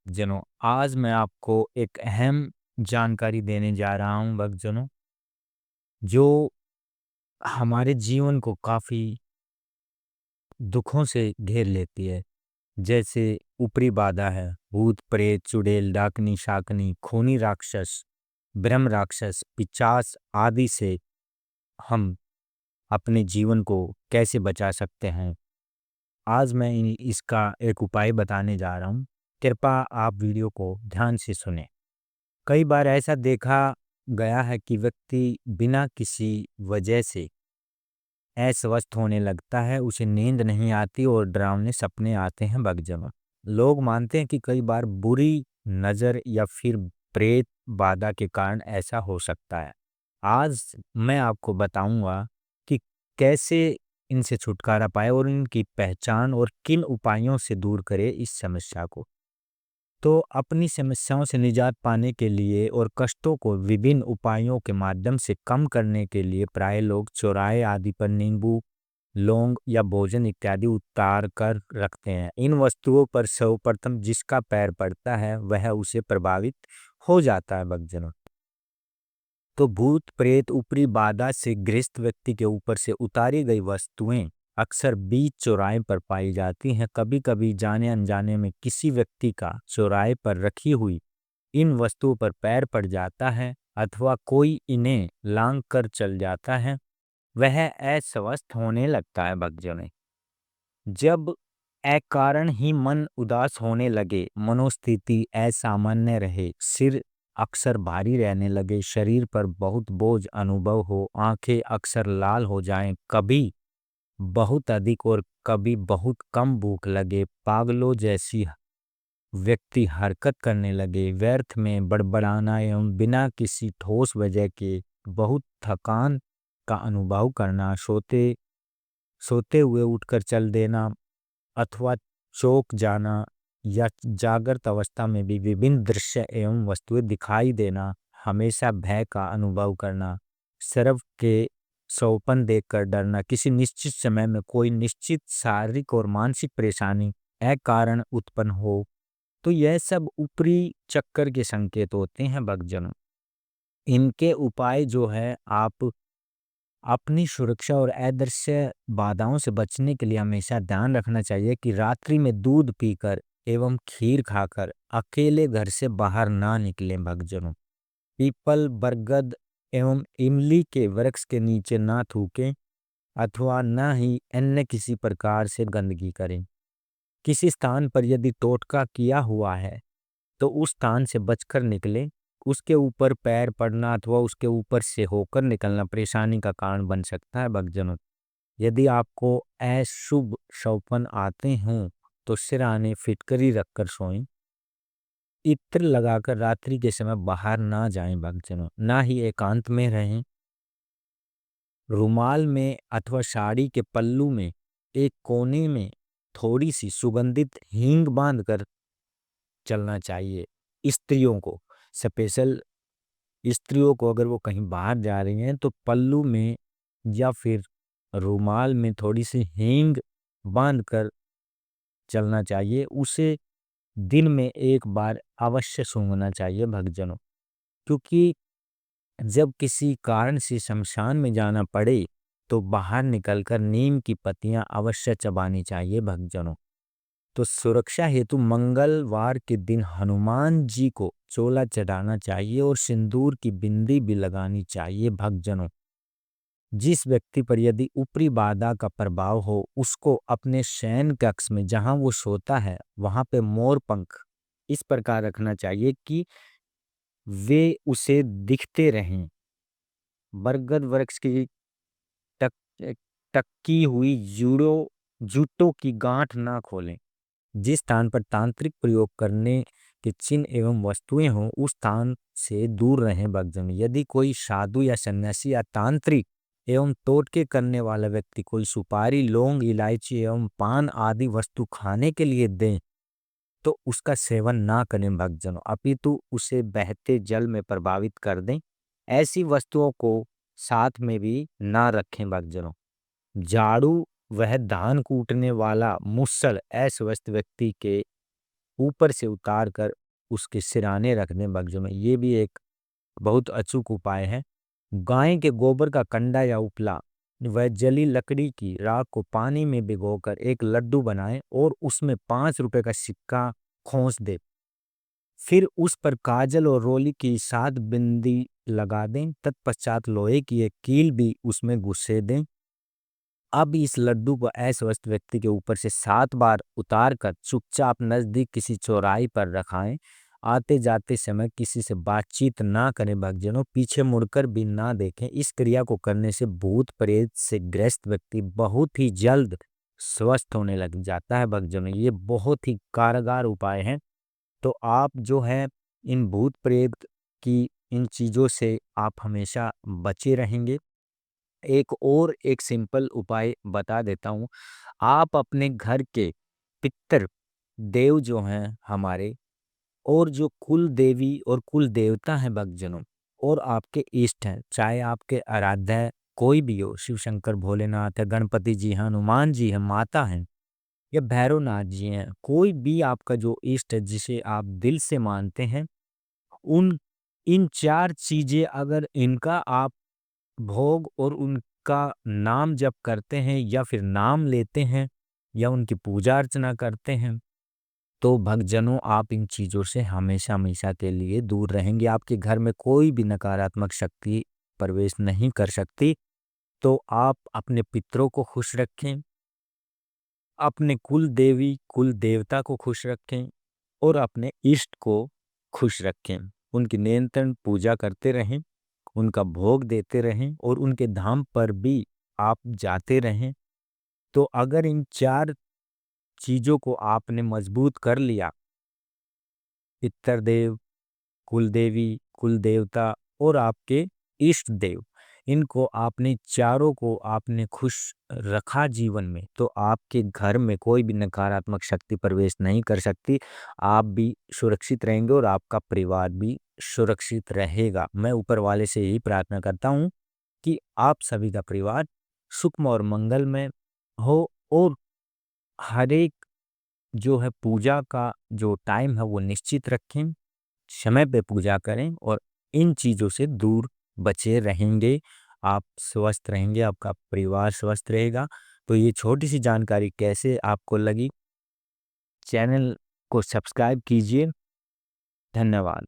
जनों, आज मैं आपको एक अहम जानकारी देने जा रहा हूँ भक्तजनों, जो हमारे जीवन को काफ़ी दुखों से घेर लेती है। जैसे ऊपरी बाधा है, भूत, प्रेत, चुड़ैल, डाकनी, शाकनी, खूनी राक्षस, ब्रह्म राक्षस, पिशाच आदि से हम अपने जीवन को कैसे बचा सकते हैं। आज मैं इसका एक उपाय बताने जा रहा हूँ। कृपया आप वीडियो को ध्यान से सुनें। कई बार ऐसा देखा गया है कि व्यक्ति बिना किसी वजह से अस्वस्थ होने लगता है, उसे नींद नहीं आती और डरावने सपने आते हैं भक्तजनों। लोग मानते हैं कि कई बार बुरी नज़र या फिर प्रेत बाधा के कारण ऐसा हो सकता है। आज मैं आपको बताऊंगा कि कैसे इनसे छुटकारा पाए और इनकी पहचान और किन उपायों से दूर करें इस समस्या को। तो अपनी समस्याओं से निजात पाने के लिए और कष्टों को विभिन्न उपायों के माध्यम से कम करने के लिए प्राय लोग चौराहे आदि पर नींबू, लौंग या भोजन इत्यादि उतार कर रखते हैं। इन वस्तुओं पर सर्वप्रथम जिसका पैर पड़ता है वह उसे प्रभावित हो जाता है भक्तजनों। तो भूत प्रेत ऊपरी बाधा से ग्रस्त व्यक्ति के ऊपर से उतारी गई वस्तुएं अक्सर बीच चौराहे पर पाई जाती हैं। कभी कभी जाने अनजाने में किसी व्यक्ति का चौराहे पर रखी हुई इन वस्तुओं पर पैर पड़ जाता है अथवा कोई इन्हें लांग कर चल जाता है, वह अस्वस्थ होने लगता है भक्तजनों। जब अकारण ही मन उदास होने लगे, मनोस्थिति असामान्य रहे, सिर अक्सर भारी रहने लगे, शरीर पर बहुत बोझ अनुभव हो, आंखें अक्सर लाल हो जाएं, कभी बहुत अधिक और कभी बहुत कम भूख लगे, पागलों जैसी व्यक्ति हरकत करने लगे, व्यर्थ में बड़बड़ाना एवं बिना किसी ठोस वजह के बहुत थकान का अनुभव करना, सोते सोते हुए उठकर चल देना अथवा चौंक जाना या जागृत अवस्था में भी विभिन्न दृश्य एवं वस्तुएं दिखाई देना, हमेशा भय का अनुभव करना, सर्व के सौपन देखकर डरना, किसी निश्चित समय में कोई निश्चित शारीरिक और मानसिक परेशानी अकारण उत्पन्न हो, तो यह सब ऊपरी चक्कर के संकेत होते हैं भक्तजनों। इनके उपाय जो है, आप अपनी सुरक्षा और अदृश्य बाधाओं से बचने के लिए हमेशा ध्यान रखना चाहिए कि रात्रि में दूध पीकर एवं खीर खाकर अकेले घर से बाहर ना निकलें भक्तजनों। पीपल, बरगद एवं इमली के वृक्ष के नीचे ना थूकें अथवा ना ही अन्य किसी प्रकार से गंदगी करें। किसी स्थान पर यदि टोटका किया हुआ है तो उस स्थान से बचकर निकले। उसके ऊपर पैर पड़ना अथवा उसके ऊपर से होकर निकलना परेशानी का कारण बन सकता है भक्तजनों। यदि आपको अशुभ स्वप्न आते हों तो सिरहाने फिटकरी रखकर सोएं। इत्र लगाकर रात्रि के समय बाहर ना जाएं भक्तजनों, ना ही एकांत में रहें। रुमाल में अथवा साड़ी के पल्लू में एक कोने में थोड़ी सी सुगंधित हींग बांधकर चलना चाहिए। स्त्रियों को स्पेशल स्त्रियों को अगर वो कहीं बाहर जा रही हैं तो पल्लू में या फिर रुमाल में थोड़ी सी हींग बांधकर चलना चाहिए। उसे दिन में एक बार अवश्य सूंघना चाहिए भक्तजनों। क्योंकि जब किसी कारण से शमशान में जाना पड़े तो बाहर निकलकर नीम की पत्तियां अवश्य चबानी चाहिए भक्तजनों। तो सुरक्षा हेतु मंगलवार के दिन हनुमान जी को चोला चढ़ाना चाहिए और सिंदूर की बिंदी भी लगानी चाहिए भक्तजनों। जिस व्यक्ति पर यदि ऊपरी बाधा का प्रभाव हो उसको अपने शयन कक्ष में जहां वो सोता है वहां पे मोर पंख इस प्रकार रखना चाहिए कि वे उसे दिखते रहें। बरगद वृक्ष की टक टक्की हुई जूतों की गांठ ना खोलें। जिस स्थान पर तांत्रिक प्रयोग करने के चिन्ह एवं वस्तुएं हों उस स्थान से दूर रहें भक्तजन। यदि कोई साधु या सन्यासी या तांत्रिक एवं टोटके करने वाला व्यक्ति कोई सुपारी, लौंग, इलायची एवं पान आदि वस्तु खाने के लिए दें तो उसका सेवन ना करें भक्तजनों, अपितु उसे बहते जल में प्रभावित कर दें। ऐसी वस्तुओं को साथ में भी ना रखें भक्तजनों। झाड़ू वह धान कूटने वाला मुसल अस्वस्थ व्यक्ति के ऊपर से उतार कर उसके सिराने रख दें भक्तजनों, ये भी एक बहुत अचूक उपाय है। गाय के गोबर का कंडा या उपला व जली लकड़ी की राख को पानी में भिगोकर एक लड्डू बनाएं और उसमें 5 रुपए का सिक्का खोस दे। फिर उस पर काजल और रोली की 7 बिंदी लगा दें। तत्पश्चात लोहे की एक कील भी उसमें घुसे दें। अब इस लड्डू को अस्वस्थ व्यक्ति के ऊपर से 7 बार उतार कर चुपचाप नजदीक किसी चौराहे पर रखाएं। आते जाते समय किसी से बातचीत ना करें भक्तजनों, पीछे मुड़कर भी ना देखें। इस क्रिया को करने से भूत प्रेत से ग्रस्त व्यक्ति बहुत ही जल्द स्वस्थ होने लग जाता है भक्तजनों। ये बहुत ही कारगर उपाय है। तो आप जो है इन भूत प्रेत की इन चीज़ों से आप हमेशा बचे रहेंगे। एक सिंपल उपाय बता देता हूँ। आप अपने घर के पितर देव जो हैं हमारे, और जो कुल देवी और कुल देवता हैं भक्तजनों, और आपके इष्ट हैं, चाहे आपके आराध्य कोई भी हो, शिव शंकर भोलेनाथ है, गणपति जी हैं, हनुमान जी हैं, माता हैं या भैरवनाथ जी हैं, कोई भी आपका जो इष्ट है जिसे आप दिल से मानते हैं, उन इन 4 चीज़ें अगर इनका आप भोग और उनका नाम जप करते हैं या फिर नाम लेते हैं या उनकी पूजा अर्चना करते हैं, तो भक्तजनों आप इन चीज़ों से हमेशा हमेशा के लिए दूर रहेंगे। आपके घर में कोई भी नकारात्मक शक्ति प्रवेश नहीं कर सकती। तो आप अपने पितरों को खुश रखें, अपने कुल देवी कुल देवता को खुश रखें और अपने इष्ट को खुश रखें। उनकी निरंतर पूजा करते रहें, उनका भोग देते रहें और उनके धाम पर भी आप जाते रहें। तो अगर इन 4 चीज़ों को आपने मजबूत कर लिया, पितर देव, कुल देवी, कुल देवता और आपके इष्ट देव, इनको आपने चारों को आपने खुश रखा जीवन में, तो आपके घर में कोई भी नकारात्मक शक्ति प्रवेश नहीं कर सकती। आप भी सुरक्षित रहेंगे और आपका परिवार भी सुरक्षित रहेगा। मैं ऊपर वाले से यही प्रार्थना करता हूँ कि आप सभी का परिवार सुखमय और मंगलमय हो, और हर एक जो है पूजा का जो टाइम है वो निश्चित रखें, समय पे पूजा करें और इन चीज़ों से दूर बचे रहेंगे। आप स्वस्थ रहेंगे, आपका परिवार स्वस्थ रहेगा। तो ये छोटी सी जानकारी कैसे आपको लगी? चैनल को सब्सक्राइब कीजिए। धन्यवाद।